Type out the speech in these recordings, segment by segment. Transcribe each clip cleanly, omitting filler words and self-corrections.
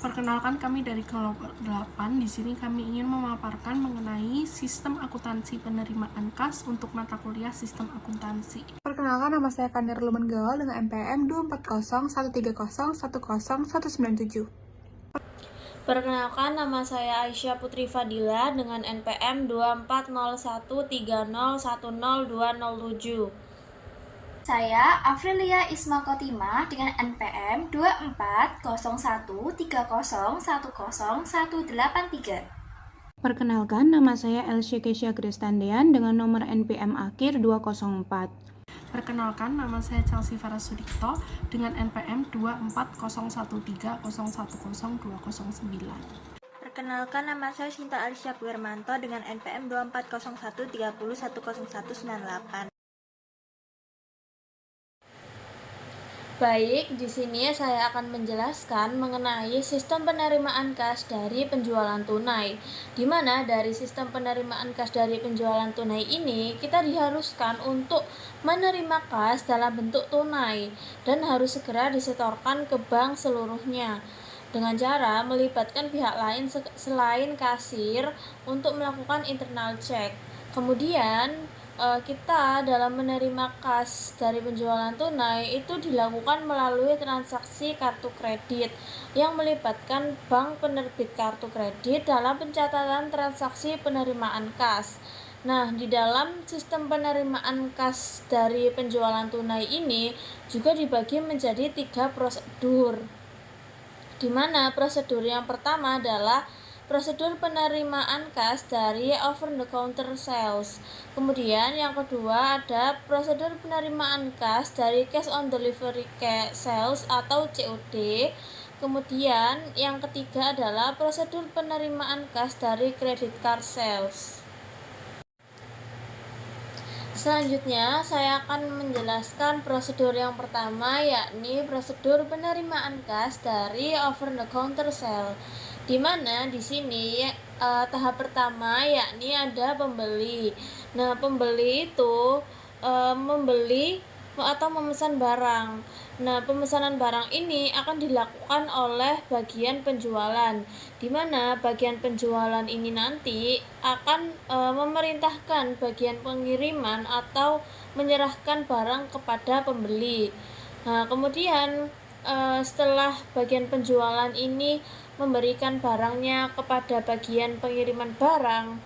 Perkenalkan, kami dari kelompok 8. Di sini kami ingin memaparkan mengenai sistem akuntansi penerimaan kas untuk mata kuliah sistem akuntansi. Perkenalkan, nama saya Kandir Lumenggaol dengan NPM 24013010197. Perkenalkan, nama saya Aisyah Putri Fadila dengan NPM 240130102007. Saya Afrilia Isma Kotima dengan NPM 240130101083. Perkenalkan, nama saya Elsya Kesya Kristandian dengan nomor NPM akhir 204. Perkenalkan, nama saya Chelsea Farasudikto dengan NPM 240130100209. Perkenalkan, nama saya Sinta Alisya Wirmanto dengan NPM 240130100198. Baik, di sini saya akan menjelaskan mengenai sistem penerimaan kas dari penjualan tunai. Di mana dari sistem penerimaan kas dari penjualan tunai ini, kita diharuskan untuk menerima kas dalam bentuk tunai dan harus segera disetorkan ke bank seluruhnya dengan cara melibatkan pihak lain selain kasir untuk melakukan internal check. Kemudian kita dalam menerima kas dari penjualan tunai itu dilakukan melalui transaksi kartu kredit yang melibatkan bank penerbit kartu kredit dalam pencatatan transaksi penerimaan kas. Nah, di dalam sistem penerimaan kas dari penjualan tunai ini juga dibagi menjadi 3 prosedur, di mana prosedur yang pertama adalah prosedur penerimaan kas dari over the counter sales. Kemudian yang kedua ada prosedur penerimaan kas dari cash on delivery sales atau COD. Kemudian yang ketiga adalah prosedur penerimaan kas dari credit card sales. Selanjutnya, saya akan menjelaskan prosedur yang pertama, yakni prosedur penerimaan kas dari over the counter sale. Di mana di sini tahap pertama yakni ada pembeli. Nah, pembeli itu membeli atau memesan barang. Nah, pemesanan barang ini akan dilakukan oleh bagian penjualan, di mana bagian penjualan ini nanti akan memerintahkan bagian pengiriman atau menyerahkan barang kepada pembeli. Nah, kemudian setelah bagian penjualan ini memberikan barangnya kepada bagian pengiriman barang,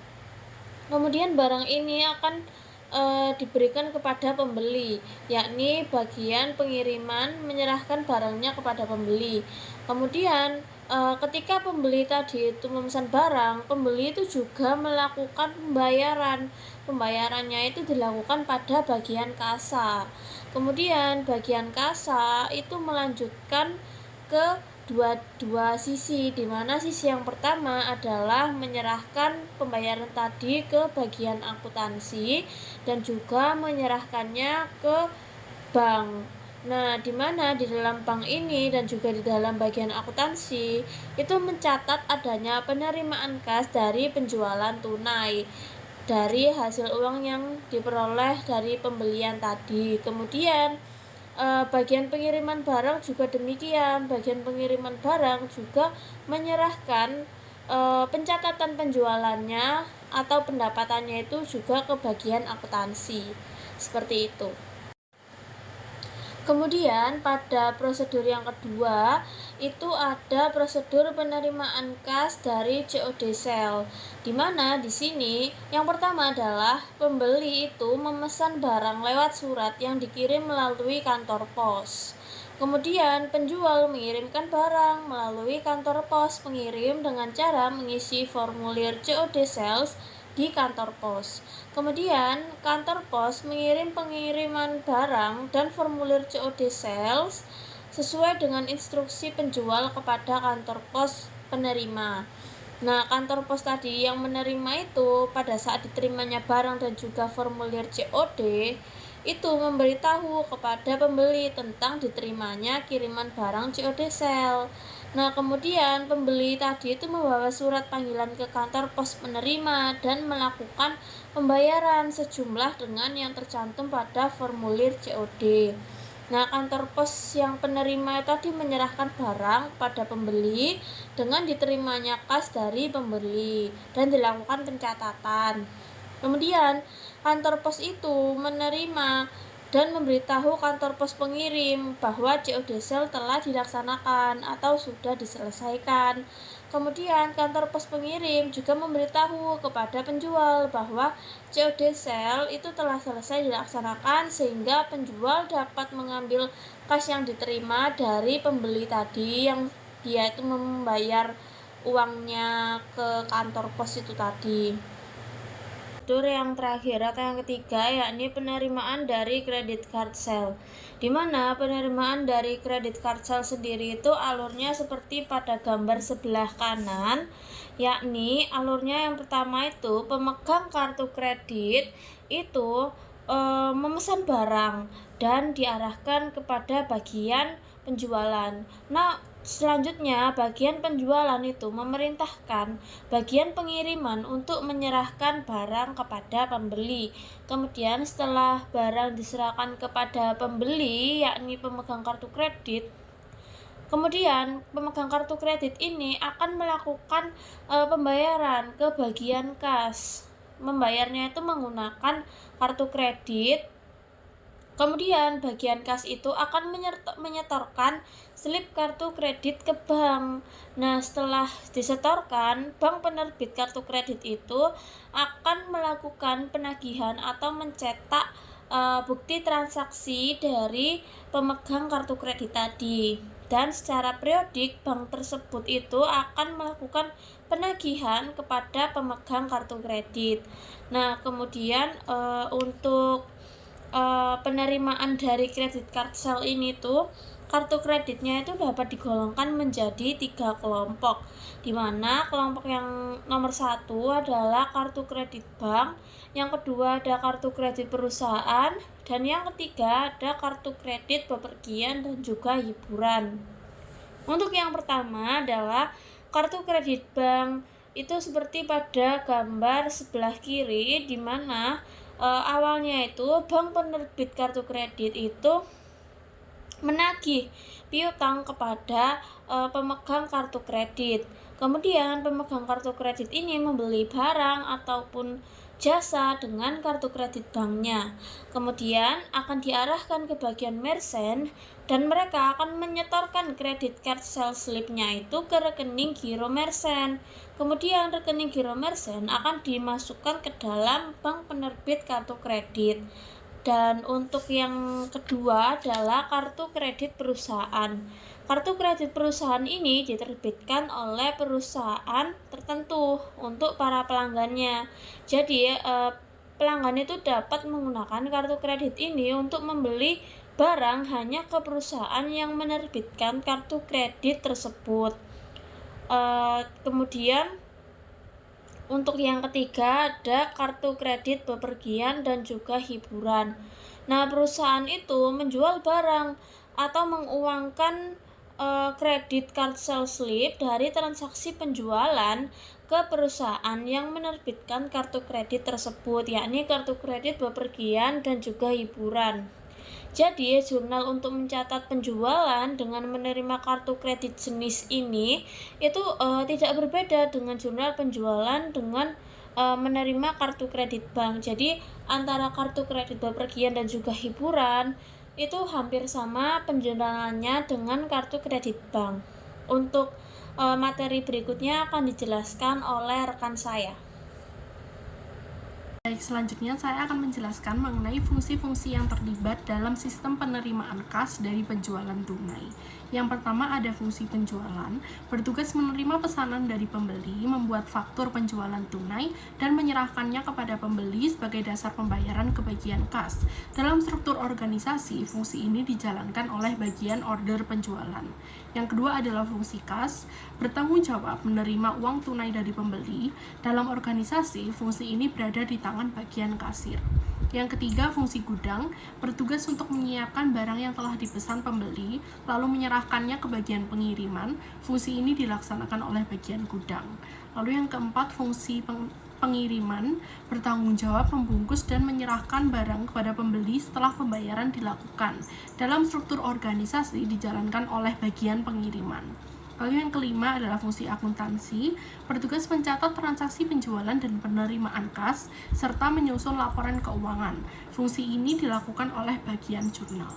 kemudian barang ini akan diberikan kepada pembeli, yakni bagian pengiriman menyerahkan barangnya kepada pembeli. Kemudian ketika pembeli tadi itu memesan barang, pembeli itu juga melakukan pembayaran. Pembayarannya itu dilakukan pada bagian kasa. Kemudian bagian kasa itu melanjutkan ke dua sisi, di mana sisi yang pertama adalah menyerahkan pembayaran tadi ke bagian akuntansi dan juga menyerahkannya ke bank. Nah, di mana di dalam bank ini dan juga di dalam bagian akuntansi itu mencatat adanya penerimaan kas dari penjualan tunai dari hasil uang yang diperoleh dari pembelian tadi. Kemudian bagian pengiriman barang juga demikian. Bagian pengiriman barang juga menyerahkan pencatatan penjualannya atau pendapatannya itu juga ke bagian akuntansi. Seperti itu. Kemudian pada prosedur yang kedua itu ada prosedur penerimaan kas dari COD sale, di mana di sini yang pertama adalah pembeli itu memesan barang lewat surat yang dikirim melalui kantor pos. Kemudian penjual mengirimkan barang melalui kantor pos pengirim dengan cara mengisi formulir COD sales di kantor pos. Kemudian kantor pos mengirim pengiriman barang dan formulir COD sales sesuai dengan instruksi penjual kepada kantor pos penerima. Nah, kantor pos tadi yang menerima itu pada saat diterimanya barang dan juga formulir COD itu memberitahu kepada pembeli tentang diterimanya kiriman barang COD sale. Nah, kemudian pembeli tadi itu membawa surat panggilan ke kantor pos penerima dan melakukan pembayaran sejumlah dengan yang tercantum pada formulir COD. Nah, kantor pos yang penerima tadi menyerahkan barang kepada pembeli dengan diterimanya kas dari pembeli dan dilakukan pencatatan. Kemudian, kantor pos itu menerima dan memberitahu kantor pos pengirim bahwa COD sale telah dilaksanakan atau sudah diselesaikan. Kemudian, kantor pos pengirim juga memberitahu kepada penjual bahwa COD sale itu telah selesai dilaksanakan sehingga penjual dapat mengambil kas yang diterima dari pembeli tadi yang dia itu membayar uangnya ke kantor pos itu tadi. Prosedur yang terakhir atau yang ketiga yakni penerimaan dari credit card sale, di mana penerimaan dari credit card sale sendiri itu alurnya seperti pada gambar sebelah kanan, yakni alurnya yang pertama itu pemegang kartu kredit itu memesan barang dan diarahkan kepada bagian penjualan. Nah, selanjutnya, bagian penjualan itu memerintahkan bagian pengiriman untuk menyerahkan barang kepada pembeli. Kemudian, setelah barang diserahkan kepada pembeli, yakni pemegang kartu kredit, kemudian pemegang kartu kredit ini akan melakukan pembayaran ke bagian kas. Membayarnya itu menggunakan kartu kredit. Kemudian bagian kas itu akan menyetorkan slip kartu kredit ke bank. Nah, setelah disetorkan, bank penerbit kartu kredit itu akan melakukan penagihan atau mencetak bukti transaksi dari pemegang kartu kredit tadi. Dan secara periodik bank tersebut itu akan melakukan penagihan kepada pemegang kartu kredit. Nah, kemudian untuk penerimaan dari credit card sale ini tuh kartu kreditnya itu dapat digolongkan menjadi 3 kelompok, di mana kelompok yang nomor 1 adalah kartu kredit bank, yang kedua ada kartu kredit perusahaan, dan yang ketiga ada kartu kredit bepergian dan juga hiburan. Untuk yang pertama adalah kartu kredit bank, itu seperti pada gambar sebelah kiri, di mana awalnya itu bank penerbit kartu kredit itu menagih piutang kepada pemegang kartu kredit. Kemudian pemegang kartu kredit ini membeli barang ataupun jasa dengan kartu kredit banknya. Kemudian akan diarahkan ke bagian merchant dan mereka akan menyetorkan kredit card sale slip-nya itu ke rekening giro merchant. Kemudian rekening giro merchant akan dimasukkan ke dalam bank penerbit kartu kredit. Dan untuk yang kedua adalah kartu kredit perusahaan. Kartu kredit perusahaan ini diterbitkan oleh perusahaan tertentu untuk para pelanggannya. Jadi pelanggan itu dapat menggunakan kartu kredit ini untuk membeli barang hanya ke perusahaan yang menerbitkan kartu kredit tersebut. Kemudian untuk yang ketiga ada kartu kredit bepergian dan juga hiburan. Nah, perusahaan itu menjual barang atau menguangkan kredit card sale slip dari transaksi penjualan ke perusahaan yang menerbitkan kartu kredit tersebut, yakni kartu kredit bepergian dan juga hiburan. Jadi, jurnal untuk mencatat penjualan dengan menerima kartu kredit jenis ini itu tidak berbeda dengan jurnal penjualan dengan menerima kartu kredit bank. Jadi, antara kartu kredit bepergian dan juga hiburan itu hampir sama penjurnalannya dengan kartu kredit bank. Untuk materi berikutnya akan dijelaskan oleh rekan saya. Baik, selanjutnya saya akan menjelaskan mengenai fungsi-fungsi yang terlibat dalam sistem penerimaan kas dari penjualan tunai. Yang pertama ada fungsi penjualan, bertugas menerima pesanan dari pembeli, membuat faktur penjualan tunai, dan menyerahkannya kepada pembeli sebagai dasar pembayaran ke bagian kas. Dalam struktur organisasi, fungsi ini dijalankan oleh bagian order penjualan. Yang kedua adalah fungsi kas, bertanggung jawab menerima uang tunai dari pembeli. Dalam organisasi, fungsi ini berada di tangan bagian kasir. Yang ketiga, fungsi gudang, bertugas untuk menyiapkan barang yang telah dipesan pembeli, lalu menyerahkannya ke bagian pengiriman. Fungsi ini dilaksanakan oleh bagian gudang. Lalu yang keempat, fungsi pengiriman bertanggung jawab membungkus dan menyerahkan barang kepada pembeli setelah pembayaran dilakukan. Dalam struktur organisasi dijalankan oleh bagian pengiriman. Lalu yang kelima adalah fungsi akuntansi, bertugas mencatat transaksi penjualan dan penerimaan kas, serta menyusun laporan keuangan. Fungsi ini dilakukan oleh bagian jurnal.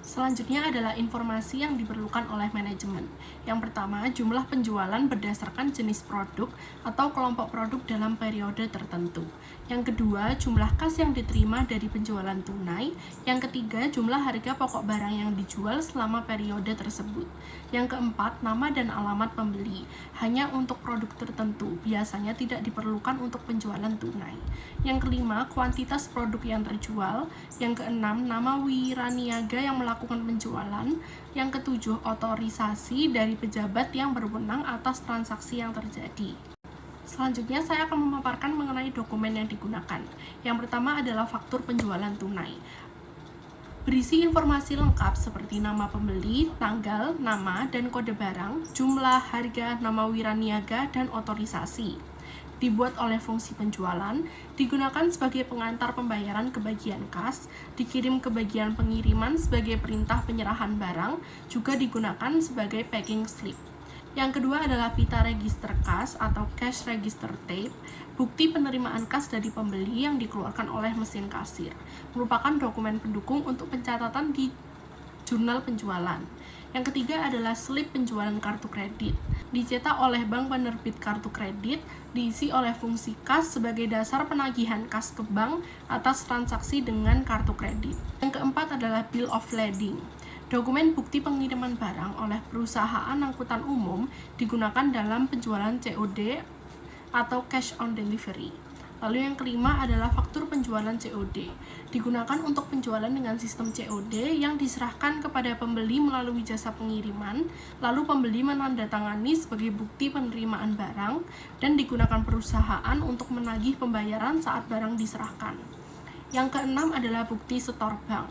Selanjutnya adalah informasi yang diperlukan oleh manajemen. Yang pertama, jumlah penjualan berdasarkan jenis produk atau kelompok produk dalam periode tertentu. Yang kedua, jumlah kas yang diterima dari penjualan tunai. Yang ketiga, jumlah harga pokok barang yang dijual selama periode tersebut. Yang keempat, nama dan alamat pembeli. Hanya untuk produk tertentu, biasanya tidak diperlukan untuk penjualan tunai. Yang kelima, kuantitas produk yang terjual. Yang keenam, nama wiraniaga yang melakukan penjualan. Yang ketujuh, otorisasi dari pejabat yang berwenang atas transaksi yang terjadi. Selanjutnya saya akan memaparkan mengenai dokumen yang digunakan. Yang pertama adalah faktur penjualan tunai. Berisi informasi lengkap seperti nama pembeli, tanggal, nama, dan kode barang, jumlah, harga, nama wiraniaga, dan otorisasi. Dibuat oleh fungsi penjualan, digunakan sebagai pengantar pembayaran ke bagian kas, dikirim ke bagian pengiriman sebagai perintah penyerahan barang, juga digunakan sebagai packing slip. Yang kedua adalah pita register kas atau cash register tape, bukti penerimaan kas dari pembeli yang dikeluarkan oleh mesin kasir, merupakan dokumen pendukung untuk pencatatan di jurnal penjualan. Yang ketiga adalah slip penjualan kartu kredit, dicetak oleh bank penerbit kartu kredit, diisi oleh fungsi kas sebagai dasar penagihan kas ke bank atas transaksi dengan kartu kredit. Yang keempat adalah bill of lading. Dokumen bukti pengiriman barang oleh perusahaan angkutan umum digunakan dalam penjualan COD atau cash on delivery. Lalu yang kelima adalah faktur penjualan COD. Digunakan untuk penjualan dengan sistem COD yang diserahkan kepada pembeli melalui jasa pengiriman, lalu pembeli menandatangani sebagai bukti penerimaan barang, dan digunakan perusahaan untuk menagih pembayaran saat barang diserahkan. Yang keenam adalah bukti setor bank.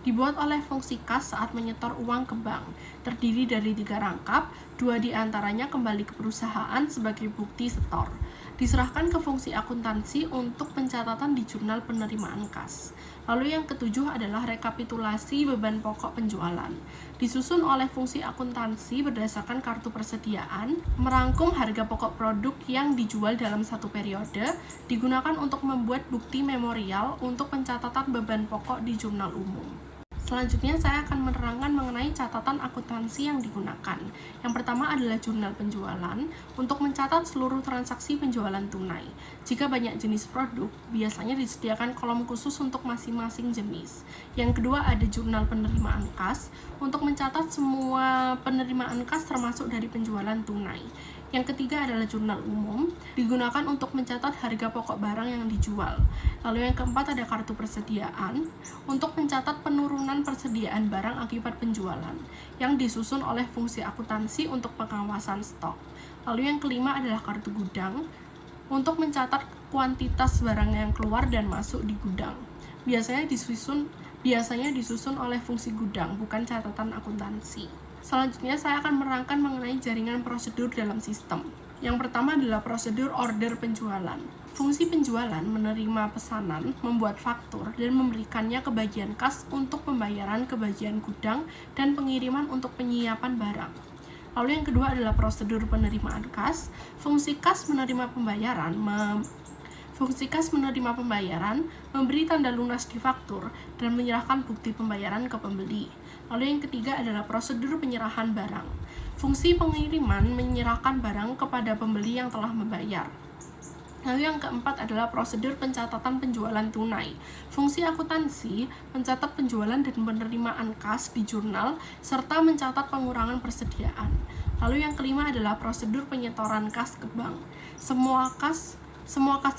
Dibuat oleh fungsi kas saat menyetor uang ke bank. Terdiri dari 3 rangkap, 2 diantaranya kembali ke perusahaan sebagai bukti setor. Diserahkan ke fungsi akuntansi untuk pencatatan di jurnal penerimaan kas. Lalu yang ketujuh adalah rekapitulasi beban pokok penjualan. Disusun oleh fungsi akuntansi berdasarkan kartu persediaan, merangkum harga pokok produk yang dijual dalam satu periode, digunakan untuk membuat bukti memorial untuk pencatatan beban pokok di jurnal umum. Selanjutnya saya akan menerangkan mengenai catatan akuntansi yang digunakan. Yang pertama adalah jurnal penjualan untuk mencatat seluruh transaksi penjualan tunai. Jika banyak jenis produk, biasanya disediakan kolom khusus untuk masing-masing jenis. Yang kedua ada jurnal penerimaan kas untuk mencatat semua penerimaan kas termasuk dari penjualan tunai. Yang ketiga adalah jurnal umum, digunakan untuk mencatat harga pokok barang yang dijual. Lalu yang keempat ada kartu persediaan, untuk mencatat penurunan persediaan barang akibat penjualan, yang disusun oleh fungsi akuntansi untuk pengawasan stok. Lalu yang kelima adalah kartu gudang, untuk mencatat kuantitas barang yang keluar dan masuk di gudang. Biasanya disusun oleh fungsi gudang, bukan catatan akuntansi. Selanjutnya saya akan menerangkan mengenai jaringan prosedur dalam sistem. Yang pertama adalah prosedur order penjualan. Fungsi penjualan menerima pesanan, membuat faktur, dan memberikannya ke bagian kas untuk pembayaran ke bagian gudang dan pengiriman untuk penyiapan barang. Lalu yang kedua adalah prosedur penerimaan kas. Fungsi kas menerima pembayaran, memberi tanda lunas di faktur, dan menyerahkan bukti pembayaran ke pembeli. Lalu yang ketiga adalah prosedur penyerahan barang. Fungsi pengiriman menyerahkan barang kepada pembeli yang telah membayar. Lalu yang keempat adalah prosedur pencatatan penjualan tunai. Fungsi akuntansi mencatat penjualan dan penerimaan kas di jurnal, serta mencatat pengurangan persediaan. Lalu yang kelima adalah prosedur penyetoran kas ke bank. Semua kas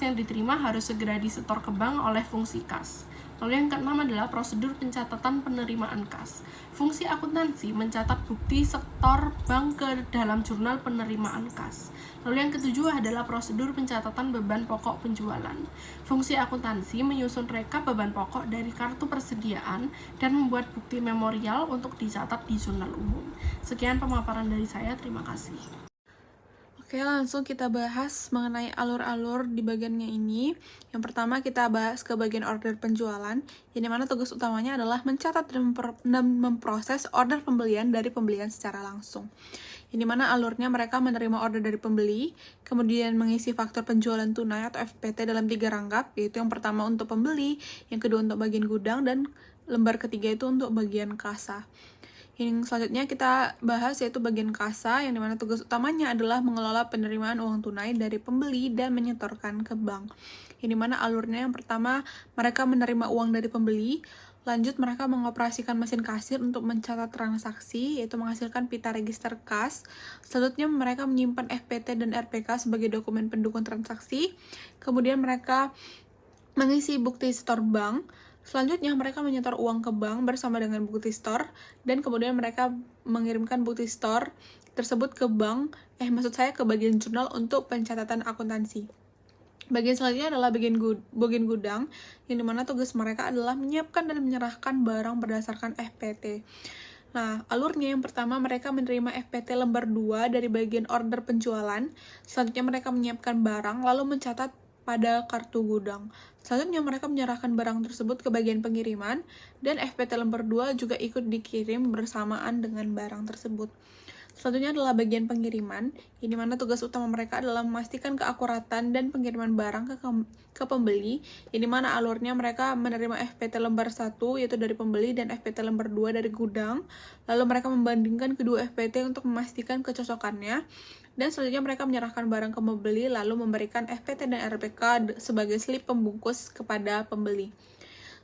yang diterima harus segera disetor ke bank oleh fungsi kas. Lalu yang keenam adalah prosedur pencatatan penerimaan kas. Fungsi akuntansi mencatat bukti setor bank ke dalam jurnal penerimaan kas. Lalu yang ketujuh adalah prosedur pencatatan beban pokok penjualan. Fungsi akuntansi menyusun rekap beban pokok dari kartu persediaan dan membuat bukti memorial untuk dicatat di jurnal umum. Sekian pemaparan dari saya, terima kasih. Oke, langsung kita bahas mengenai alur-alur di bagiannya ini. Yang pertama kita bahas ke bagian order penjualan, yang dimana tugas utamanya adalah mencatat dan memproses order pembelian dari pembelian secara langsung. Yang dimana alurnya mereka menerima order dari pembeli, kemudian mengisi faktur penjualan tunai atau FPT dalam 3 rangkap, yaitu yang pertama untuk pembeli, yang kedua untuk bagian gudang, dan lembar ketiga itu untuk bagian kasa. Yang selanjutnya kita bahas yaitu bagian kasa, yang dimana tugas utamanya adalah mengelola penerimaan uang tunai dari pembeli dan menyetorkan ke bank. Yang dimana alurnya yang pertama mereka menerima uang dari pembeli, lanjut mereka mengoperasikan mesin kasir untuk mencatat transaksi, yaitu menghasilkan pita register kas. Selanjutnya mereka menyimpan FPT dan RPK sebagai dokumen pendukung transaksi. Kemudian mereka mengisi bukti setor bank. Selanjutnya mereka menyetor uang ke bank bersama dengan bukti store, dan kemudian mereka mengirimkan bukti store tersebut ke bank, ke bagian jurnal untuk pencatatan akuntansi. Bagian selanjutnya adalah bagian gudang, yang dimana tugas mereka adalah menyiapkan dan menyerahkan barang berdasarkan FPT. Nah, alurnya yang pertama mereka menerima FPT lembar 2 dari bagian order penjualan, selanjutnya mereka menyiapkan barang lalu mencatat pada kartu gudang. Selanjutnya mereka menyerahkan barang tersebut ke bagian pengiriman, dan FPT lembar 2 juga ikut dikirim bersamaan dengan barang tersebut. Selanjutnya adalah bagian pengiriman, yang dimana tugas utama mereka adalah memastikan keakuratan dan pengiriman barang ke pembeli, yang dimana alurnya mereka menerima FPT lembar 1 yaitu dari pembeli dan FPT lembar 2 dari gudang, lalu mereka membandingkan kedua FPT untuk memastikan kecocokannya, dan selanjutnya mereka menyerahkan barang ke pembeli lalu memberikan FPT dan RPK sebagai slip pembungkus kepada pembeli.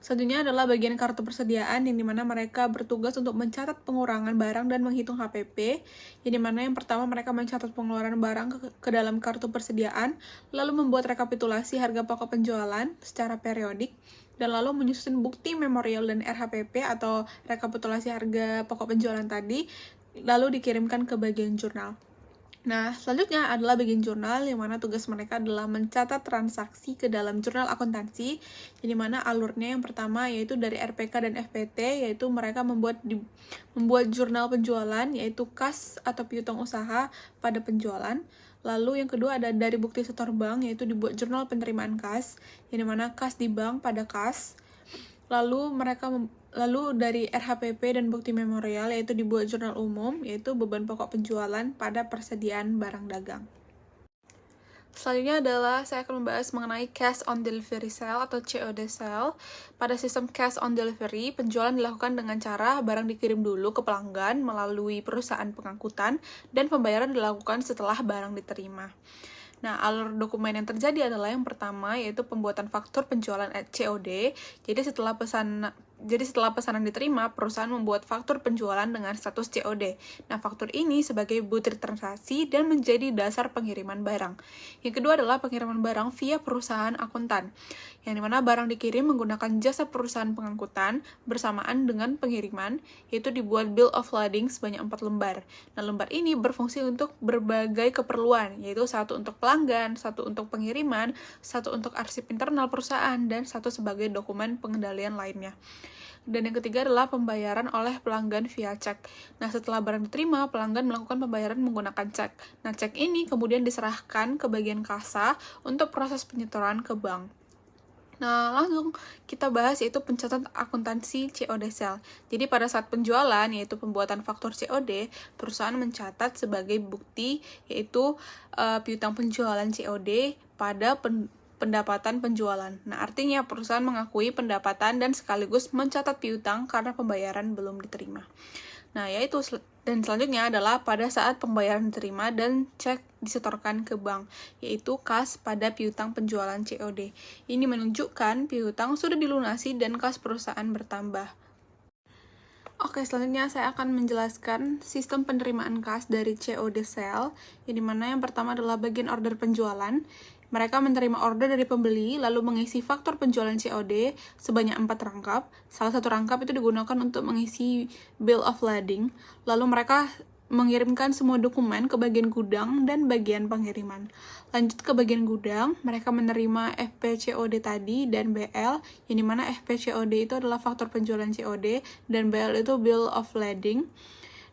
Selanjutnya adalah bagian kartu persediaan, yang dimana mereka bertugas untuk mencatat pengurangan barang dan menghitung HPP, yang dimana yang pertama mereka mencatat pengeluaran barang ke dalam kartu persediaan, lalu membuat rekapitulasi harga pokok penjualan secara periodik, dan lalu menyusun bukti memorial dan RHPP atau rekapitulasi harga pokok penjualan tadi, lalu dikirimkan ke bagian jurnal. Nah, selanjutnya adalah bagian jurnal, yang mana tugas mereka adalah mencatat transaksi ke dalam jurnal akuntansi, yang mana alurnya yang pertama yaitu dari RPK dan FPT, yaitu mereka membuat jurnal penjualan, yaitu kas atau piutang usaha pada penjualan. Lalu yang kedua ada dari bukti setor bank, yaitu dibuat jurnal penerimaan kas, yang mana kas di bank pada kas. Lalu dari RHPP dan bukti memorial, yaitu dibuat jurnal umum, yaitu beban pokok penjualan pada persediaan barang dagang. Selanjutnya adalah saya akan membahas mengenai Cash on Delivery Sale atau COD Sale. Pada sistem Cash on Delivery, penjualan dilakukan dengan cara barang dikirim dulu ke pelanggan melalui perusahaan pengangkutan, dan pembayaran dilakukan setelah barang diterima. Nah, alur dokumen yang terjadi adalah yang pertama yaitu pembuatan faktur penjualan COD. Jadi setelah pesanan diterima, perusahaan membuat faktur penjualan dengan status COD. Nah, faktur ini sebagai butir transaksi dan menjadi dasar pengiriman barang. Yang kedua adalah pengiriman barang via perusahaan akuntan, yang dimana barang dikirim menggunakan jasa perusahaan pengangkutan bersamaan dengan pengiriman, yaitu dibuat bill of lading sebanyak 4 lembar. Nah, lembar ini berfungsi untuk berbagai keperluan, yaitu satu untuk pelanggan, satu untuk pengiriman, satu untuk arsip internal perusahaan, dan satu sebagai dokumen pengendalian lainnya. Dan yang ketiga adalah pembayaran oleh pelanggan via cek. Nah, setelah barang diterima, pelanggan melakukan pembayaran menggunakan cek. Nah, cek ini kemudian diserahkan ke bagian kasa untuk proses penyetoran ke bank. Nah, langsung kita bahas yaitu pencatatan akuntansi COD Sale. Jadi pada saat penjualan, yaitu pembuatan faktur COD, perusahaan mencatat sebagai bukti yaitu piutang penjualan COD pada pendapatan penjualan. Nah, artinya perusahaan mengakui pendapatan dan sekaligus mencatat piutang karena pembayaran belum diterima. Nah, dan selanjutnya adalah pada saat pembayaran diterima dan cek disetorkan ke bank, yaitu kas pada piutang penjualan COD. Ini menunjukkan piutang sudah dilunasi dan kas perusahaan bertambah. Oke, selanjutnya saya akan menjelaskan sistem penerimaan kas dari COD Sale, yang dimana yang pertama adalah bagian order penjualan. Mereka menerima order dari pembeli, lalu mengisi faktur penjualan COD sebanyak 4 rangkap. Salah satu rangkap itu digunakan untuk mengisi bill of lading. Lalu mereka mengirimkan semua dokumen ke bagian gudang dan bagian pengiriman. Lanjut ke bagian gudang, mereka menerima FPCOD tadi dan BL, yang dimana FPCOD itu adalah faktur penjualan COD, dan BL itu bill of lading.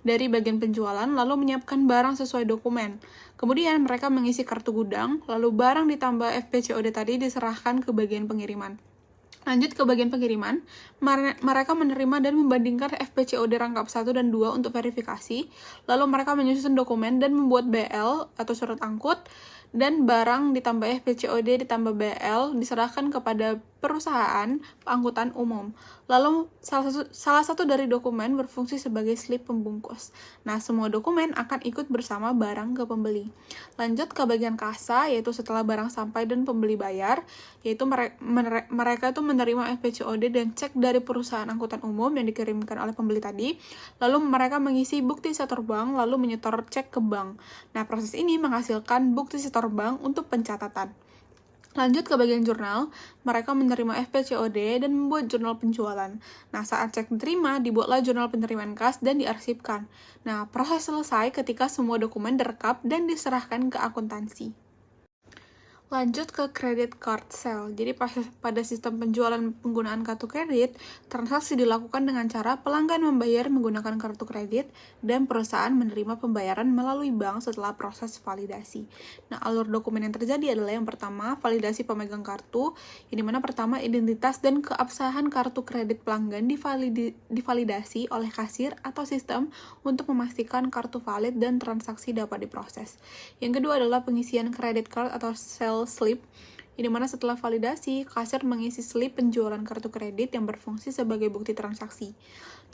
dari bagian penjualan, lalu menyiapkan barang sesuai dokumen. Kemudian mereka mengisi kartu gudang, lalu barang ditambah FPCOD tadi diserahkan ke bagian pengiriman. Lanjut ke bagian pengiriman, mereka menerima dan membandingkan FPCOD rangkap 1 dan 2 untuk verifikasi, lalu mereka menyusun dokumen dan membuat BL atau surat angkut, dan barang ditambah FPCOD ditambah BL diserahkan kepada perusahaan angkutan umum. Lalu salah satu dari dokumen berfungsi sebagai slip pembungkus. Nah, semua dokumen akan ikut bersama barang ke pembeli. Lanjut ke bagian kasa, yaitu setelah barang sampai dan pembeli bayar, yaitu mereka itu menerima FPCOD dan cek dari perusahaan angkutan umum yang dikirimkan oleh pembeli tadi. Lalu mereka mengisi bukti setor bank, lalu menyetor cek ke bank. Nah, proses ini menghasilkan bukti setor bank untuk pencatatan. Lanjut ke bagian jurnal, mereka menerima FPCOD dan membuat jurnal penjualan. Nah, saat cek diterima, dibuatlah jurnal penerimaan kas dan diarsipkan. Nah, proses selesai ketika semua dokumen direkap dan diserahkan ke akuntansi. Lanjut ke credit card sale. Jadi pada sistem penjualan penggunaan kartu kredit, transaksi dilakukan dengan cara pelanggan membayar menggunakan kartu kredit dan perusahaan menerima pembayaran melalui bank setelah proses validasi. Nah, alur dokumen yang terjadi adalah yang pertama, validasi pemegang kartu, yang dimana pertama identitas dan keabsahan kartu kredit pelanggan divalidasi oleh kasir atau sistem untuk memastikan kartu valid dan transaksi dapat diproses. Yang kedua adalah pengisian credit card atau sale slip, di mana setelah validasi, kasir mengisi slip penjualan kartu kredit yang berfungsi sebagai bukti transaksi.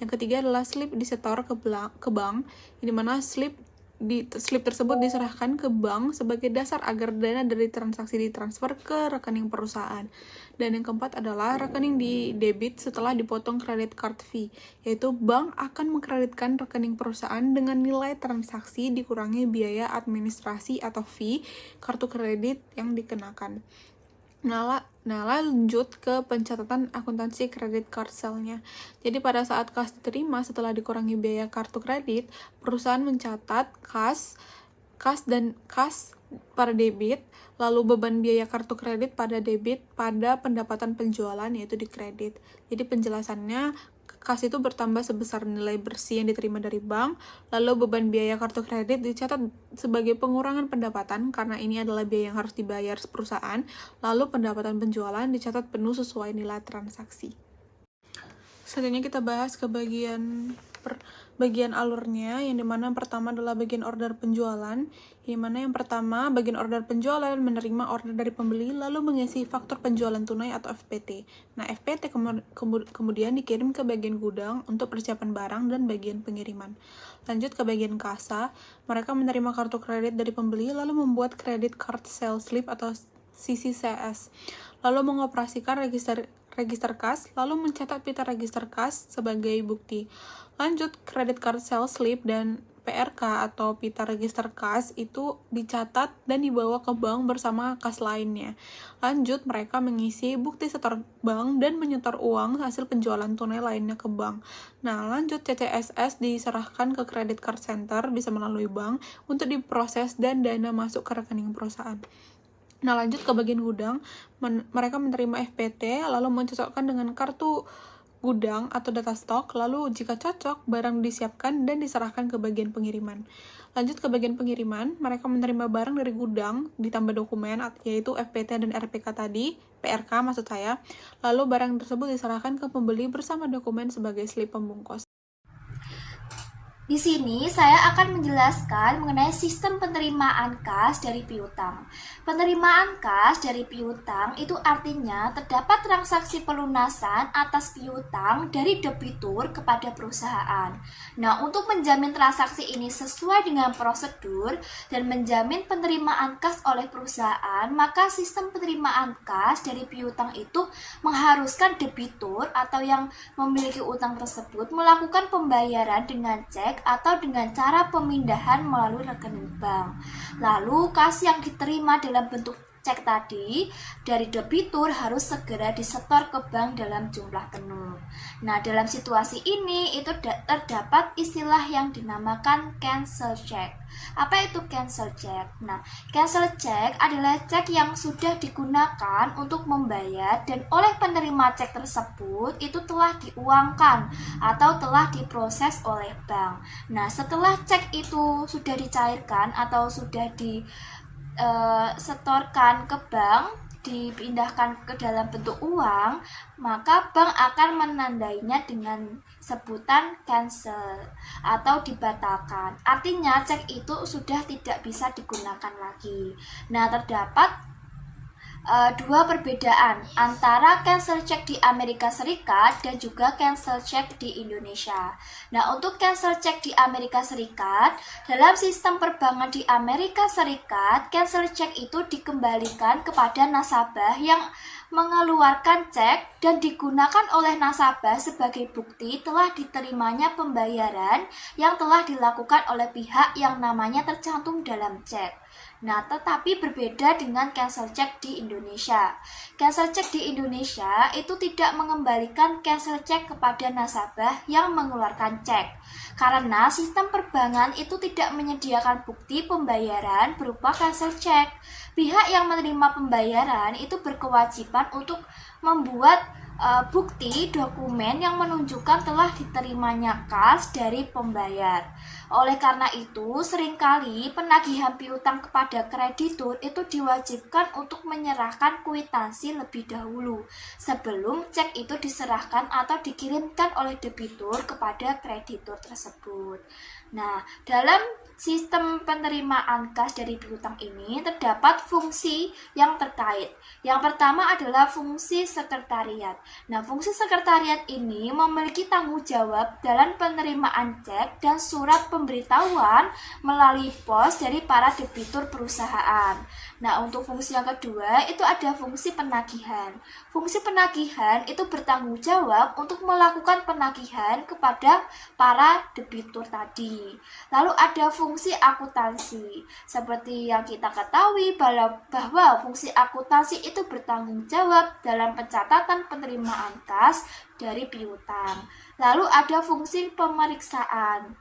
Yang ketiga adalah slip disetor ke bank, di mana slip tersebut diserahkan ke bank sebagai dasar agar dana dari transaksi ditransfer ke rekening perusahaan. Dan yang keempat adalah rekening di debit setelah dipotong credit card fee, yaitu bank akan mengkreditkan rekening perusahaan dengan nilai transaksi dikurangi biaya administrasi atau fee kartu kredit yang dikenakan. Nah, lanjut ke pencatatan akuntansi credit card sale-nya. Jadi pada saat kas diterima setelah dikurangi biaya kartu kredit, perusahaan mencatat kas pada debit, lalu beban biaya kartu kredit pada debit pada pendapatan penjualan, yaitu di kredit. Jadi penjelasannya, kas itu bertambah sebesar nilai bersih yang diterima dari bank, lalu beban biaya kartu kredit dicatat sebagai pengurangan pendapatan karena ini adalah biaya yang harus dibayar perusahaan, lalu pendapatan penjualan dicatat penuh sesuai nilai transaksi. Selanjutnya kita bahas ke bagian alurnya, yang dimana yang pertama adalah bagian order penjualan, yang mana yang pertama bagian order penjualan menerima order dari pembeli lalu mengisi faktur penjualan tunai atau FPT. Nah, FPT kemudian dikirim ke bagian gudang untuk persiapan barang dan bagian pengiriman. Lanjut ke bagian kasa, mereka menerima kartu kredit dari pembeli lalu membuat credit card sale slip atau CCCS, lalu mengoperasikan register kas, lalu mencetak pita register kas sebagai bukti. Lanjut, credit card sale slip dan PRK atau pita register kas itu dicatat dan dibawa ke bank bersama kas lainnya. Lanjut, mereka mengisi bukti setor bank dan menyetor uang hasil penjualan tunai lainnya ke bank. Nah, lanjut, CCSS diserahkan ke credit card center, bisa melalui bank, untuk diproses dan dana masuk ke rekening perusahaan. Nah, lanjut ke bagian gudang, mereka menerima FPT, lalu mencocokkan dengan kartu gudang atau data stok, lalu jika cocok, barang disiapkan dan diserahkan ke bagian pengiriman. Lanjut ke bagian pengiriman, mereka menerima barang dari gudang, ditambah dokumen, yaitu FPT dan RPK tadi, PRK maksud saya, lalu barang tersebut diserahkan ke pembeli bersama dokumen sebagai slip pembungkus. Di sini saya akan menjelaskan mengenai sistem penerimaan kas dari piutang. Penerimaan kas dari piutang itu artinya terdapat transaksi pelunasan atas piutang dari debitur kepada perusahaan. Nah, untuk menjamin transaksi ini sesuai dengan prosedur dan menjamin penerimaan kas oleh perusahaan, maka sistem penerimaan kas dari piutang itu mengharuskan debitur atau yang memiliki utang tersebut melakukan pembayaran dengan cek atau dengan cara pemindahan melalui rekening bank. Lalu kas yang diterima dalam bentuk cek tadi dari debitur harus segera disetor ke bank dalam jumlah penuh. Nah, dalam situasi ini itu terdapat istilah yang dinamakan cancel check. Apa itu cancel check? Nah, cancel check adalah cek yang sudah digunakan untuk membayar dan oleh penerima cek tersebut itu telah diuangkan atau telah diproses oleh bank. Nah, setelah cek itu sudah dicairkan atau sudah setorkan ke bank, dipindahkan ke dalam bentuk uang, maka bank akan menandainya dengan sebutan cancel atau dibatalkan. Artinya cek itu sudah tidak bisa digunakan lagi. Nah, terdapat dua perbedaan antara cancel check di Amerika Serikat dan juga cancel check di Indonesia. Nah, untuk cancel check di Amerika Serikat, dalam sistem perbankan di Amerika Serikat, cancel check itu dikembalikan kepada nasabah yang mengeluarkan cek dan digunakan oleh nasabah sebagai bukti telah diterimanya pembayaran yang telah dilakukan oleh pihak yang namanya tercantum dalam cek. Nah, tetapi berbeda dengan cancel check di Indonesia. Cancel check di Indonesia itu tidak mengembalikan cancel check kepada nasabah yang mengeluarkan cek. Karena sistem perbankan itu tidak menyediakan bukti pembayaran berupa cancel check. Pihak yang menerima pembayaran itu berkewajiban untuk membuat bukti dokumen yang menunjukkan telah diterimanya kas dari pembayar. Oleh karena itu, seringkali penagihan piutang kepada kreditur itu diwajibkan untuk menyerahkan kwitansi lebih dahulu sebelum cek itu diserahkan atau dikirimkan oleh debitur kepada kreditur tersebut. Nah, dalam sistem penerimaan kas dari piutang ini terdapat fungsi yang terkait. Yang pertama adalah fungsi sekretariat. Nah, fungsi sekretariat ini memiliki tanggung jawab dalam penerimaan cek dan surat pemberitahuan melalui pos dari para debitur perusahaan. Nah, untuk fungsi yang kedua itu ada fungsi penagihan. Fungsi penagihan itu bertanggung jawab untuk melakukan penagihan kepada para debitur tadi. Lalu ada fungsi akuntansi. Seperti yang kita ketahui bahwa fungsi akuntansi itu bertanggung jawab dalam pencatatan penerimaan kas dari piutang. Lalu ada fungsi pemeriksaan.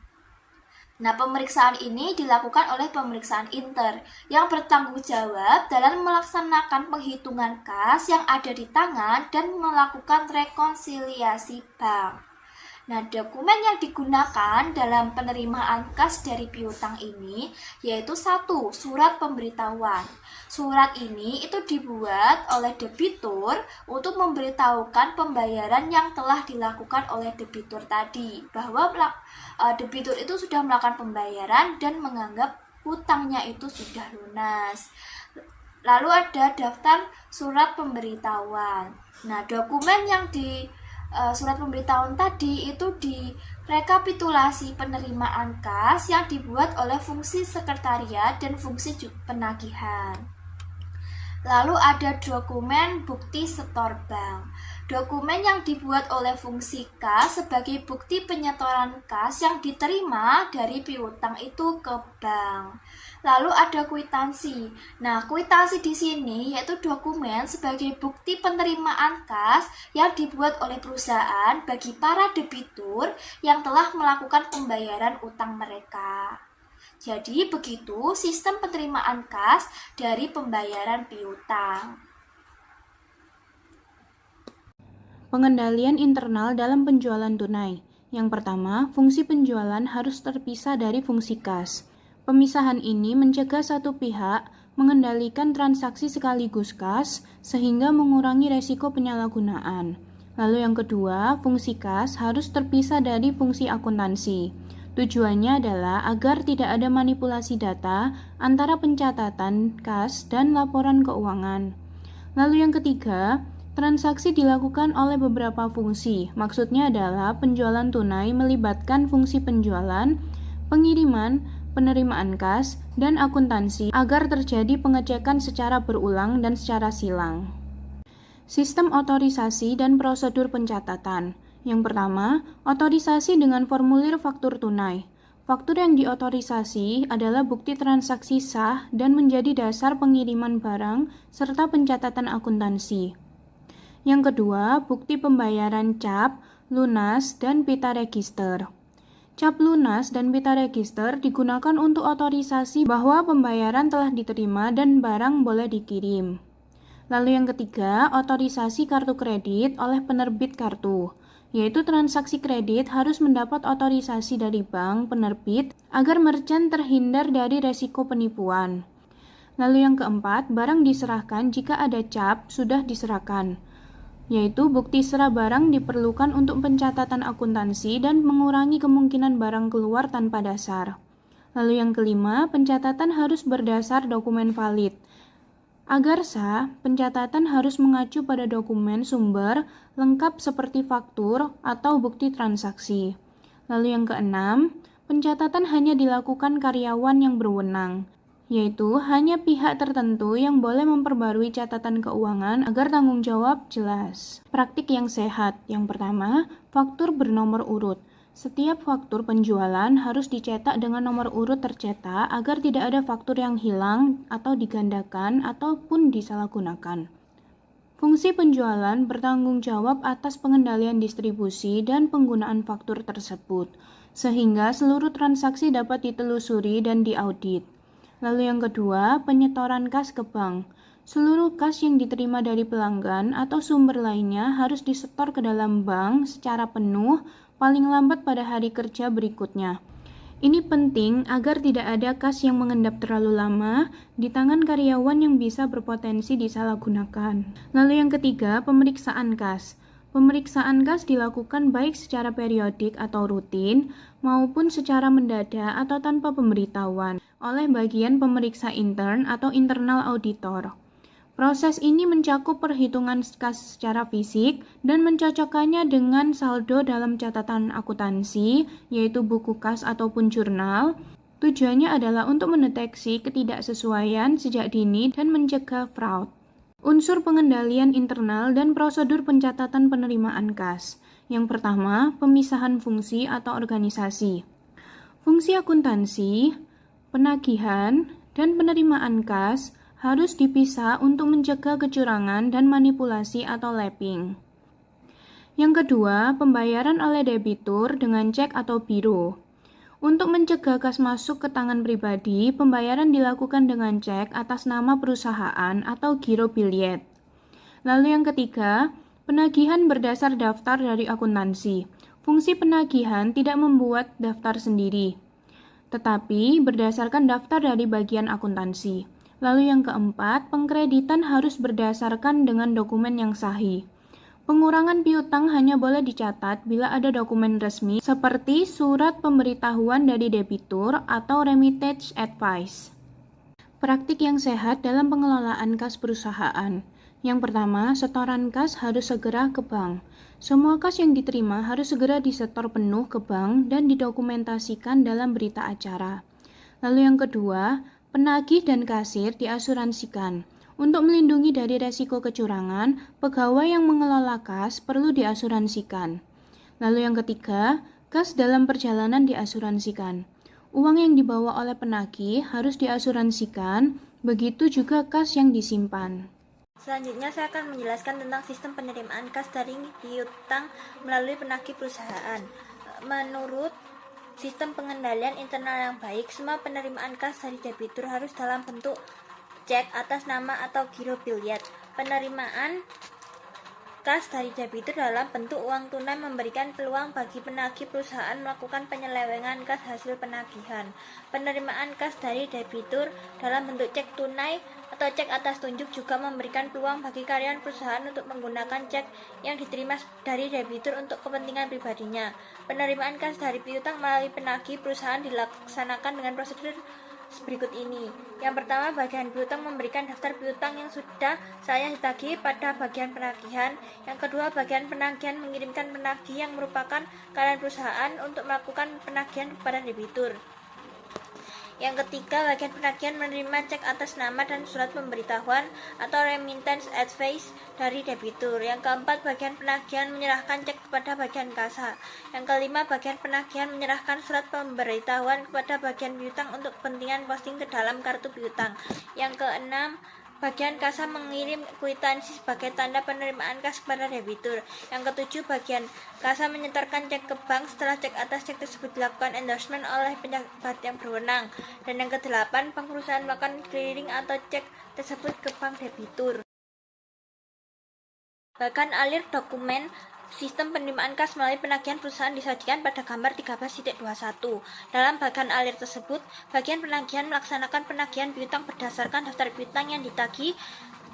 Nah, pemeriksaan ini dilakukan oleh pemeriksaan inter yang bertanggung jawab dalam melaksanakan penghitungan kas yang ada di tangan dan melakukan rekonsiliasi bank. Nah, dokumen yang digunakan dalam penerimaan kas dari piutang ini yaitu 1. Surat pemberitahuan. Surat ini itu dibuat oleh debitur untuk memberitahukan pembayaran yang telah dilakukan oleh debitur tadi, bahwa debitur itu sudah melakukan pembayaran dan menganggap hutangnya itu sudah lunas. Lalu ada daftar surat pemberitahuan. Nah, dokumen yang di surat pemberitahuan tadi itu direkapitulasi penerimaan kas yang dibuat oleh fungsi sekretariat dan fungsi penagihan. Lalu ada dokumen bukti setor bank. Dokumen yang dibuat oleh fungsi kas sebagai bukti penyetoran kas yang diterima dari piutang itu ke bank. Lalu ada kwitansi. Nah, kwitansi di sini yaitu dokumen sebagai bukti penerimaan kas yang dibuat oleh perusahaan bagi para debitur yang telah melakukan pembayaran utang mereka. Jadi begitu sistem penerimaan kas dari pembayaran piutang. Pengendalian internal dalam penjualan tunai. Yang pertama, fungsi penjualan harus terpisah dari fungsi kas. Pemisahan ini mencegah satu pihak mengendalikan transaksi sekaligus kas sehingga mengurangi resiko penyalahgunaan. Lalu yang kedua, fungsi kas harus terpisah dari fungsi akuntansi. Tujuannya adalah agar tidak ada manipulasi data antara pencatatan kas dan laporan keuangan. Lalu yang ketiga, transaksi dilakukan oleh beberapa fungsi. Maksudnya adalah penjualan tunai melibatkan fungsi penjualan, pengiriman, penerimaan kas, dan akuntansi agar terjadi pengecekan secara berulang dan secara silang. Sistem otorisasi dan prosedur pencatatan. Yang pertama, otorisasi dengan formulir faktur tunai. Faktur yang diotorisasi adalah bukti transaksi sah dan menjadi dasar pengiriman barang serta pencatatan akuntansi. Yang kedua, bukti pembayaran cap, lunas, dan pita register. Cap lunas dan pita register digunakan untuk otorisasi bahwa pembayaran telah diterima dan barang boleh dikirim. Lalu yang ketiga, otorisasi kartu kredit oleh penerbit kartu, yaitu transaksi kredit harus mendapat otorisasi dari bank penerbit agar merchant terhindar dari resiko penipuan. Lalu yang keempat, barang diserahkan jika ada cap sudah diserahkan, yaitu bukti serah barang diperlukan untuk pencatatan akuntansi dan mengurangi kemungkinan barang keluar tanpa dasar. Lalu yang kelima, pencatatan harus berdasar dokumen valid. Agar sah, pencatatan harus mengacu pada dokumen sumber lengkap seperti faktur atau bukti transaksi. Lalu yang keenam, pencatatan hanya dilakukan karyawan yang berwenang, yaitu hanya pihak tertentu yang boleh memperbarui catatan keuangan agar tanggung jawab jelas. Praktik yang sehat. Yang pertama, faktur bernomor urut. Setiap faktur penjualan harus dicetak dengan nomor urut tercetak agar tidak ada faktur yang hilang atau digandakan ataupun disalahgunakan. Fungsi penjualan bertanggung jawab atas pengendalian distribusi dan penggunaan faktur tersebut, sehingga seluruh transaksi dapat ditelusuri dan diaudit. Lalu yang kedua, penyetoran kas ke bank. Seluruh kas yang diterima dari pelanggan atau sumber lainnya harus disetor ke dalam bank secara penuh paling lambat pada hari kerja berikutnya. Ini penting agar tidak ada kas yang mengendap terlalu lama di tangan karyawan yang bisa berpotensi disalahgunakan. Lalu yang ketiga, pemeriksaan kas. Pemeriksaan kas dilakukan baik secara periodik atau rutin maupun secara mendadak atau tanpa pemberitahuan oleh bagian pemeriksa intern atau internal auditor. Proses ini mencakup perhitungan kas secara fisik dan mencocokkannya dengan saldo dalam catatan akuntansi, yaitu buku kas ataupun jurnal. Tujuannya adalah untuk mendeteksi ketidaksesuaian sejak dini dan mencegah fraud. Unsur pengendalian internal dan prosedur pencatatan penerimaan kas. Yang pertama, pemisahan fungsi atau organisasi. Fungsi akuntansi, penagihan, dan penerimaan kas harus dipisah untuk mencegah kecurangan dan manipulasi atau lapping. Yang kedua, pembayaran oleh debitur dengan cek atau biro. Untuk mencegah kas masuk ke tangan pribadi, pembayaran dilakukan dengan cek atas nama perusahaan atau giro billiet. Lalu yang ketiga, penagihan berdasar daftar dari akuntansi. Fungsi penagihan tidak membuat daftar sendiri, tetapi berdasarkan daftar dari bagian akuntansi. Lalu yang keempat, pengkreditan harus berdasarkan dengan dokumen yang sahih. Pengurangan piutang hanya boleh dicatat bila ada dokumen resmi seperti surat pemberitahuan dari debitur atau remittance advice. Praktik yang sehat dalam pengelolaan kas perusahaan. Yang pertama, setoran kas harus segera ke bank. Semua kas yang diterima harus segera disetor penuh ke bank dan didokumentasikan dalam berita acara. Lalu yang kedua, penagih dan kasir diasuransikan. Untuk melindungi dari resiko kecurangan, pegawai yang mengelola kas perlu diasuransikan. Lalu yang ketiga, kas dalam perjalanan diasuransikan. Uang yang dibawa oleh penagih harus diasuransikan, begitu juga kas yang disimpan. Selanjutnya saya akan menjelaskan tentang sistem penerimaan kas dari piutang melalui penagih perusahaan. Menurut sistem pengendalian internal yang baik, semua penerimaan kas dari debitur harus dalam bentuk cek atas nama atau giro billiet. Penerimaan kas dari debitur dalam bentuk uang tunai memberikan peluang bagi penagih perusahaan melakukan penyelewengan kas hasil penagihan. Penerimaan kas dari debitur dalam bentuk cek tunai atau cek atas tunjuk juga memberikan peluang bagi karyawan perusahaan untuk menggunakan cek yang diterima dari debitur untuk kepentingan pribadinya. Penerimaan kas dari piutang melalui penagih perusahaan dilaksanakan dengan prosedur berikut ini. Yang pertama, bagian piutang memberikan daftar piutang yang sudah saya ditagih pada bagian penagihan. Yang kedua, bagian penagihan mengirimkan penagih yang merupakan karyawan perusahaan untuk melakukan penagihan kepada debitur. Yang ketiga, bagian penagihan menerima cek atas nama dan surat pemberitahuan atau remittance advice dari debitur. Yang keempat, bagian penagihan menyerahkan cek kepada bagian kasa. Yang kelima, bagian penagihan menyerahkan surat pemberitahuan kepada bagian piutang untuk kepentingan posting ke dalam kartu piutang. Yang keenam, bagian kasa mengirim kwitansi sebagai tanda penerimaan kas kepada debitur. Yang ketujuh, bagian kasa menyetorkan cek ke bank setelah cek atas cek tersebut dilakukan endorsement oleh pejabat yang berwenang. Dan yang kedelapan, bank perusahaan melakukan clearing atau cek tersebut ke bank debitur. Bahkan alir dokumen sistem penerimaan kas melalui penagihan perusahaan disajikan pada gambar 13.21. Dalam bagian alir tersebut, bagian penagihan melaksanakan penagihan piutang berdasarkan daftar piutang yang ditagih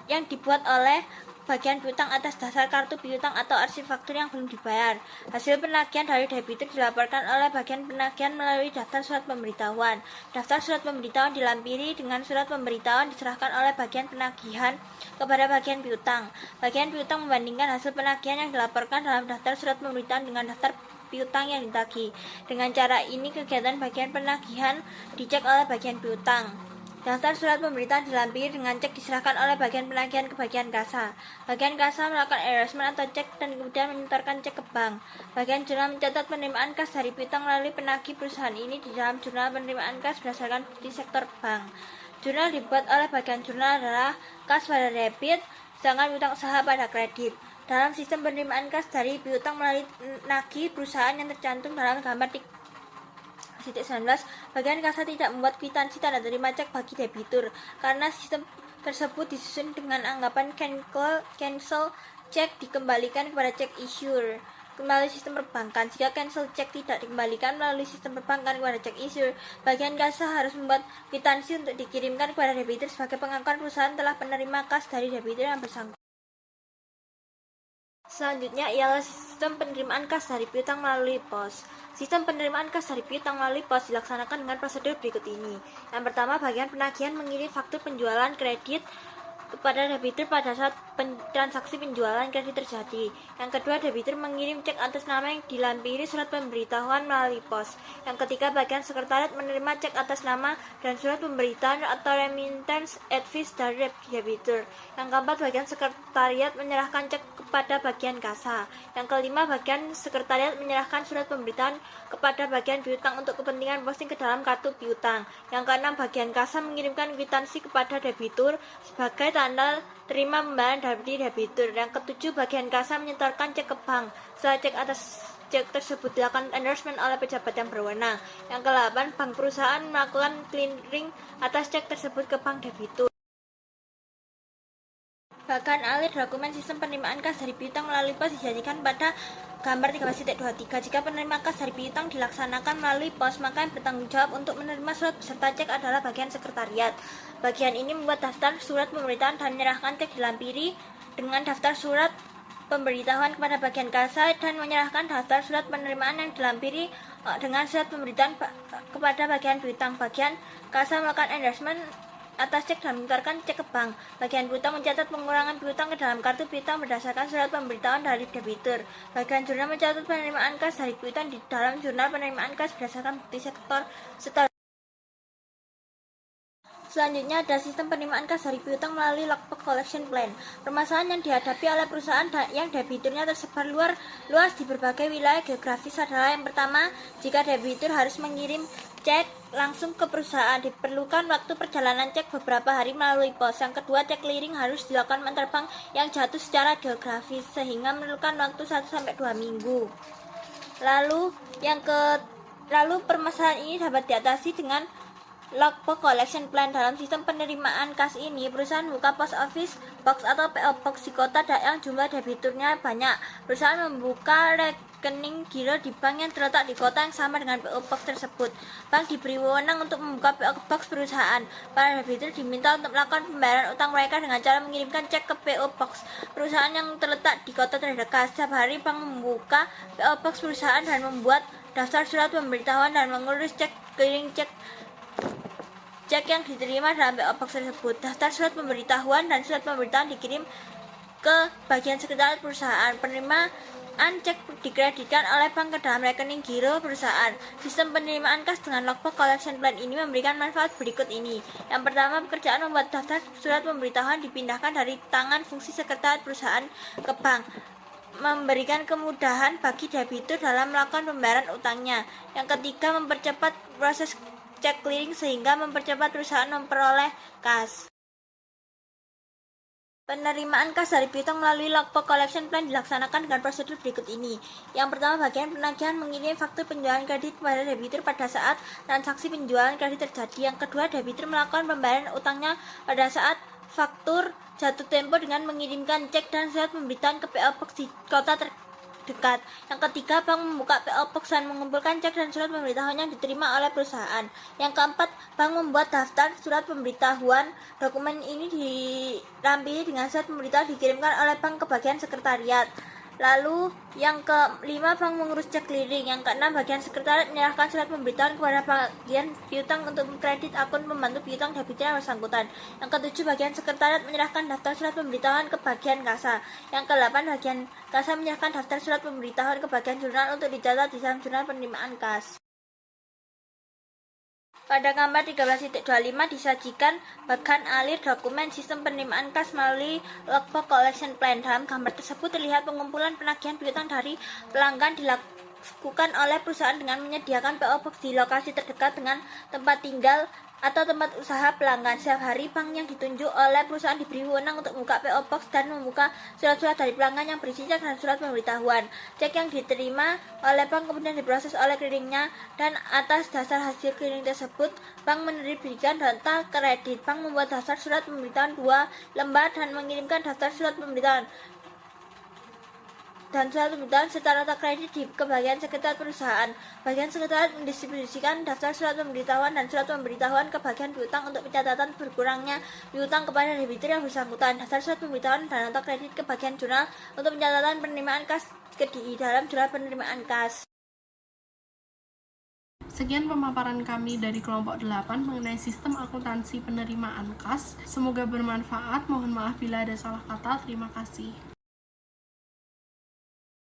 yang dibuat oleh bagian piutang atas dasar kartu piutang atau arsip faktur yang belum dibayar. Hasil penagihan dari debitur dilaporkan oleh bagian penagihan melalui daftar surat pemberitahuan. Daftar surat pemberitahuan dilampiri dengan surat pemberitahuan diserahkan oleh bagian penagihan kepada bagian piutang. Bagian piutang membandingkan hasil penagihan yang dilaporkan dalam daftar surat pemberitahuan dengan daftar piutang yang ditagih. Dengan cara ini, kegiatan bagian penagihan dicek oleh bagian piutang. Daftar surat pemberitaan dilampiri dengan cek diserahkan oleh bagian penagihan ke bagian kasa. Bagian kasa melakukan endorsement atau cek dan kemudian menyetorkan cek ke bank. Bagian jurnal mencatat penerimaan kas dari piutang melalui penagih perusahaan ini di dalam jurnal penerimaan kas berdasarkan bukti sektor bank. Jurnal dibuat oleh bagian jurnal adalah kas pada debit, sedangkan piutang usaha pada kredit. Dalam sistem penerimaan kas dari piutang melalui penagih perusahaan yang tercantum dalam gambar 19, bagian kasa tidak membuat kwitansi tanda terima cek bagi debitur karena sistem tersebut disusun dengan anggapan cancel cek dikembalikan kepada cek issuer melalui sistem perbankan. Jika cancel cek tidak dikembalikan melalui sistem perbankan kepada cek issuer, bagian kasa harus membuat kwitansi untuk dikirimkan kepada debitur sebagai pengakuan perusahaan telah menerima kas dari debitur yang bersangkutan. Selanjutnya ialah sistem penerimaan kas dari piutang melalui pos. Sistem penerimaan kas dari piutang melalui pos dilaksanakan dengan prosedur berikut ini. Yang pertama, bagian penagihan mengirim faktur penjualan kredit kepada debitur pada saat transaksi penjualan kredit terjadi. Yang kedua, debitur mengirim cek atas nama yang dilampiri surat pemberitahuan melalui pos. Yang ketiga, bagian sekretariat menerima cek atas nama dan surat pemberitahuan atau remittance advice dari debitur. Yang keempat, bagian sekretariat menyerahkan cek kepada bagian kasa. Yang kelima, bagian sekretariat menyerahkan surat pemberitahuan kepada bagian piutang untuk kepentingan posting ke dalam kartu piutang. Yang keenam, bagian kasa mengirimkan kwitansi kepada debitur sebagai tanda terima pembayaran dari debitur. Yang ketujuh, bagian kasa menyetorkan cek ke bank. Setelah cek atas cek tersebut dilakukan endorsement oleh pejabat yang berwenang. Yang ke-8, bank perusahaan melakukan clearing atas cek tersebut ke bank debitur. Bahkan alir dokumen sistem penerimaan kas dari piutang melalui pos dijadikan pada gambar 13.23. Jika penerimaan kas dari piutang dilaksanakan melalui pos, maka yang bertanggung jawab untuk menerima surat beserta cek adalah bagian sekretariat. Bagian ini membuat daftar surat pemberitahuan dan menyerahkan cek dilampiri dengan daftar surat pemberitahuan kepada bagian kasa dan menyerahkan daftar surat penerimaan yang dilampiri dengan surat pemberitahuan kepada bagian piutang. Bagian kasa melakukan endorsement atas cek dan menyetorkan cek ke bank. Bagian piutang mencatat pengurangan piutang ke dalam kartu piutang berdasarkan surat pemberitahuan dari debitur. Bagian jurnal mencatat penerimaan kas dari piutang di dalam jurnal penerimaan kas berdasarkan bukti sektor setor. Selanjutnya ada sistem penerimaan kas dari piutang melalui logbook collection plan. Permasalahan yang dihadapi oleh perusahaan yang debiturnya tersebar luas di berbagai wilayah geografis adalah yang pertama, jika debitur harus mengirim cek langsung ke perusahaan, diperlukan waktu perjalanan cek beberapa hari melalui pos. Yang kedua, cek clearing harus dilakukan antar bank yang jatuh secara geografis sehingga memerlukan waktu 1-2 minggu. Lalu permasalahan ini dapat diatasi dengan logbook collection plan. Dalam sistem penerimaan kas ini, perusahaan membuka post office box atau PO box di kota yang jumlah debiturnya banyak. Perusahaan membuka rekening giro di bank yang terletak di kota yang sama dengan PO box tersebut. Bank diberi wewenang untuk membuka PO box perusahaan. Para debitur diminta untuk melakukan pembayaran utang mereka dengan cara mengirimkan cek ke PO box perusahaan yang terletak di kota terdekat. Setiap hari bank membuka PO box perusahaan dan membuat daftar surat pemberitahuan dan mengurus cek clearing cek yang diterima dalam PO box tersebut. Daftar surat pemberitahuan dan surat pemberitahuan dikirim ke bagian sekretariat perusahaan. Penerima penerimaan cek dikreditkan oleh bank ke dalam rekening giro perusahaan. Sistem penerimaan kas dengan logbook collection plan ini memberikan manfaat berikut ini. Yang pertama, pekerjaan membuat daftar surat pemberitahuan dipindahkan dari tangan fungsi sekretariat perusahaan ke bank, memberikan kemudahan bagi debitur dalam melakukan pembayaran utangnya. Yang ketiga, mempercepat proses cek clearing sehingga mempercepat perusahaan memperoleh kas. Penerimaan kas dari piutang melalui logbook collection plan dilaksanakan dengan prosedur berikut ini. Yang pertama, bagian penagihan mengirim faktur penjualan kredit kepada debitur pada saat transaksi penjualan kredit terjadi. Yang kedua, debitur melakukan pembayaran utangnya pada saat faktur jatuh tempo dengan mengirimkan cek dan surat pemberitahuan ke PO Box di kota terdekat. Yang ketiga, bank membuka PO Box dan mengumpulkan cek dan surat pemberitahuan yang diterima oleh perusahaan. Yang keempat, bank membuat daftar surat pemberitahuan. Dokumen ini dirampili dengan surat pemberitahuan dikirimkan oleh bank ke bagian sekretariat. Lalu yang kelima, bank mengurus cek clearing. Yang keenam, bagian sekretariat menyerahkan surat pemberitahuan kepada bagian piutang untuk mengkredit akun pembantu piutang debitur yang bersangkutan. Yang ketujuh, bagian sekretariat menyerahkan daftar surat pemberitahuan ke bagian kasa. Yang kedelapan, bagian kasa menyerahkan daftar surat pemberitahuan ke bagian jurnal untuk dicatat di dalam jurnal penerimaan kas. Pada gambar 13.25 disajikan bagan alir dokumen sistem penerimaan kas melalui logbook collection plan. Dalam gambar tersebut terlihat pengumpulan penagihan piutang dari pelanggan dilakukan oleh perusahaan dengan menyediakan PO Box di lokasi terdekat dengan tempat tinggal atau tempat usaha pelanggan. Setiap hari, bank yang ditunjuk oleh perusahaan diberi wewenang untuk membuka PO Box dan membuka surat-surat dari pelanggan yang berisi cek dan surat pemberitahuan. Cek yang diterima oleh bank kemudian diproses oleh clearingnya, dan atas dasar hasil clearing tersebut, bank menerbitkan data kredit. Bank membuat daftar surat pemberitahuan 2 lembar dan mengirimkan daftar surat pemberitahuan serta nota kredit ke bagian sekretariat perusahaan. Bagian sekretariat mendistribusikan daftar surat pemberitahuan dan surat pemberitahuan ke bagian piutang untuk pencatatan berkurangnya piutang kepada debitur yang bersangkutan. Daftar surat pemberitahuan dan nota kredit ke bagian jurnal untuk pencatatan penerimaan kas di dalam jurnal penerimaan kas. Sekian pemaparan kami dari kelompok 8 mengenai sistem akuntansi penerimaan kas. Semoga bermanfaat. Mohon maaf bila ada salah kata. Terima kasih.